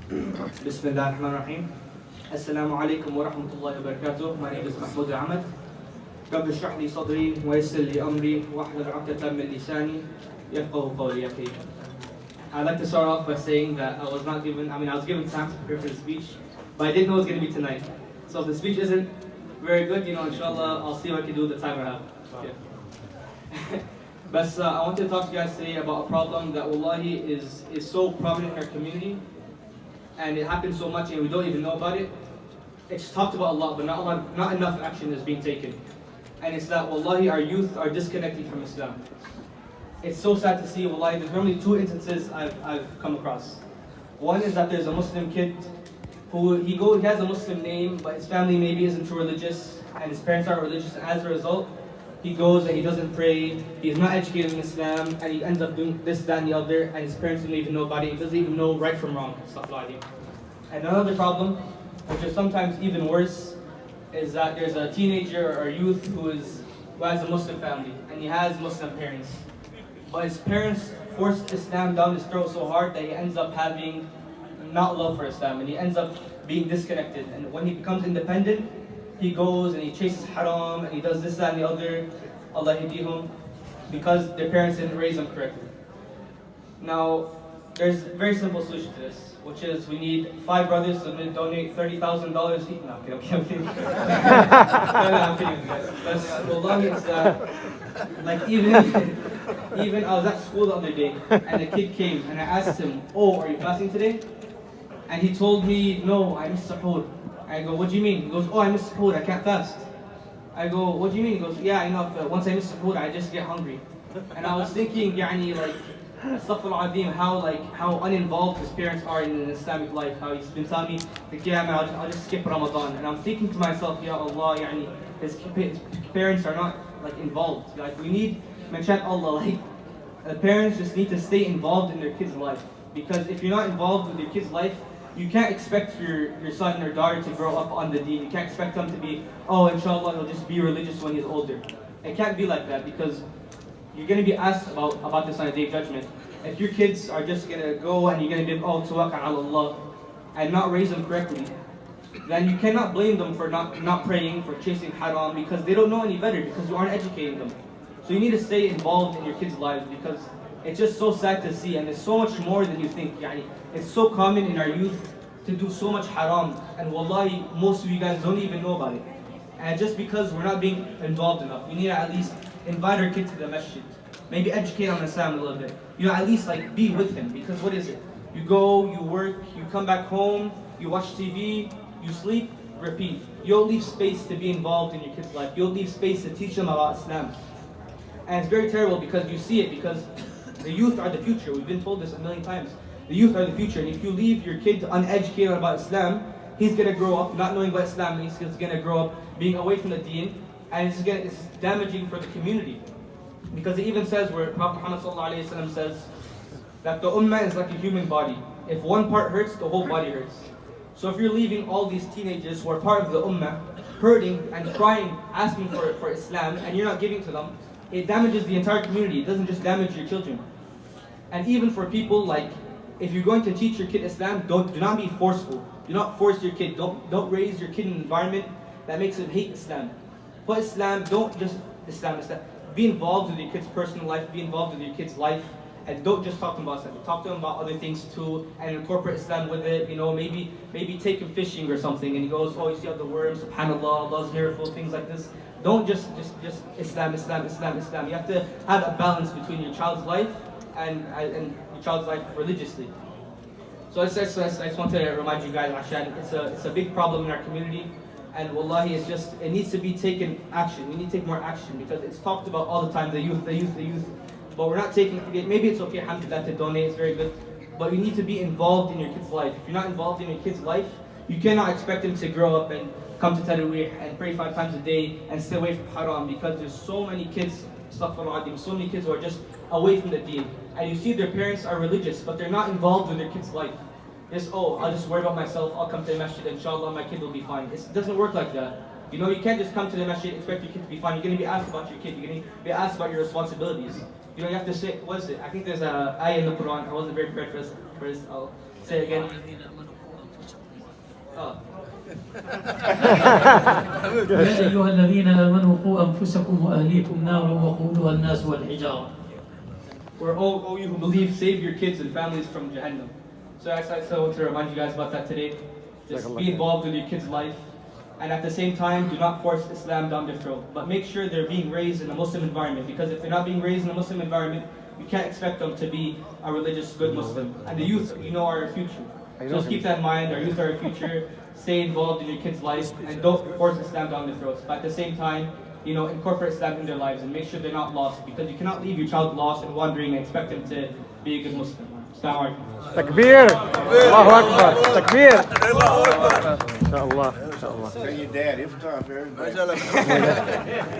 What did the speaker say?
Bismillah ar-Rahman ar-Rahim. Assalamu alaikum wa rahmatullahi wa barakatuh. My name is Mahmoud. رب اشرح لي صدري ويسر لي امري واحلل عقدة من لساني يفقهوا قولي. Okay. I'd like to start off by saying that I was given time to prepare for the speech, but I didn't know it was going to be tonight. So if the speech isn't very good, inshallah, I'll see what I can do with the time I have. Yeah. But I want to talk to you guys today about a problem that wallahi is so prominent in our community, and it happens so much and we don't even know about it. It's talked about a lot, but not enough action is being taken. And it's that wallahi our youth are disconnected from Islam. It's so sad to see, wallahi, there's normally two instances I've come across. One is that there's a Muslim kid who he has a Muslim name, but his family maybe isn't too religious, and his parents aren't religious, and as a result, he goes and he doesn't pray, he's not educated in Islam, and he ends up doing this, that, and the other, and his parents don't even know about it, he doesn't even know right from wrong, stuff like that. And another problem, which is sometimes even worse, is that there's a teenager or a youth who has a Muslim family, and he has Muslim parents. But his parents forced Islam down his throat so hard that he ends up having not love for Islam, and he ends up being disconnected. And when he becomes independent, he goes and he chases haram, and he does this, that, and the other, Allah hidihum, because their parents didn't raise them correctly. Now, there's a very simple solution to this, which is we need 5 brothers to donate $30,000 each. No, I'm kidding. No, I'm kidding, guys. But wallahi, it's like even I was at school the other day, and a kid came, and I asked him, "Oh, are you fasting today?" And he told me, "No, I missed suhoor." I go, "What do you mean?" He goes, "Oh, I missed suhoor, I can't fast." I go, "What do you mean?" He goes, "Yeah, I know, once I miss suhoor, I just get hungry." And I was thinking, how uninvolved his parents are in the Islamic life, how he's been telling me, I'll just skip Ramadan. And I'm thinking to myself, Ya Allah, his parents are not involved. We need, Allah, the parents just need to stay involved in their kids' life. Because if you're not involved with your kids' life, you can't expect your son or daughter to grow up on the deen. You can't expect them to be, oh, inshallah, he'll just be religious when he's older. It can't be like that, because you're going to be asked about this on a day of judgment. If your kids are just going to go and you're going to be, tawakkal ala Allah, and not raise them correctly, then you cannot blame them for not praying, for chasing haram, because they don't know any better, because you aren't educating them. So you need to stay involved in your kids' lives, because it's just so sad to see, and it's so much more than you think. It's so common in our youth to do so much haram, and wallahi, most of you guys don't even know about it. And just because we're not being involved enough, we need to at least invite our kid to the masjid. Maybe educate on Islam a little bit. At least be with him, because what is it? You go, you work, you come back home, you watch TV, you sleep, repeat. You don't leave space to be involved in your kid's life. You don't leave space to teach them about Islam. And it's very terrible, because you see it, because the youth are the future. We've been told this a million times. The youth are the future, and if you leave your kid uneducated about Islam, he's going to grow up not knowing what Islam means. He's going to grow up being away from the deen, and it's damaging for the community. Because it even says, where Prophet Muhammad ﷺ says that the ummah is like a human body. If one part hurts, the whole body hurts. So if you're leaving all these teenagers who are part of the ummah hurting and crying, asking for Islam, and you're not giving to them, it damages the entire community. It doesn't just damage your children. And even for people, if you're going to teach your kid Islam, do not be forceful. Do not force your kid. Don't raise your kid in an environment that makes him hate Islam. But Islam, don't just Islam. Be involved with your kid's personal life, be involved with your kid's life, and don't just talk to them about Islam. Talk to them about other things too, and incorporate Islam with it. Maybe take him fishing or something, and he goes, oh, you see all the worms, subhanAllah, Allah's miracle, things like this. Don't just Islam. You have to have a balance between your child's life and your child's life religiously. So I just wanted to remind you guys, it's a big problem in our community. And wallahi, it needs to be taken action. We need to take more action, because it's talked about all the time, the youth. But we're not taking it. Maybe it's okay, alhamdulillah, to donate, it's very good. But you need to be involved in your kid's life. If you're not involved in your kid's life, you cannot expect them to grow up and come to Taraweeh and pray 5 times a day and stay away from haram, because there's so many kids, so many kids who are just away from the deen. And you see their parents are religious, but they're not involved with their kid's life. I'll just worry about myself, I'll come to the masjid, inshallah my kid will be fine. It doesn't work like that. You can't just come to the masjid, expect your kid to be fine. You're going to be asked about your kid, you're going to be asked about your responsibilities. You know, you have to say, what is it? I think there's a ayah in the Quran. I wasn't very prepared for this. I'll say it again. Oh. يا أيها الذين آمنوا قوا أنفسكم وأهليكم نارا وقودها الناس والحجارة. Or, oh, you who believe, save your kids and families from Jahannam. So I want to remind you guys about that today. Just be involved with your kids' life. And at the same time, do not force Islam down their throat. But make sure they're being raised in a Muslim environment. Because if they're not being raised in a Muslim environment, you can't expect them to be a religious, good Muslim. And the youth, you know, are our future. So just keep that in mind. Our youth are our future. Stay involved in your kids' life. And don't force Islam down their throats. But at the same time, you know, incorporate Islam in their lives and make sure they're not lost. Because you cannot leave your child lost and wandering and expect them to be a good Muslim. Assalamu alaikum. تكبير الله أكبر تكبير إن شاء الله إن شاء الله. Tell your dad, iftar for everybody.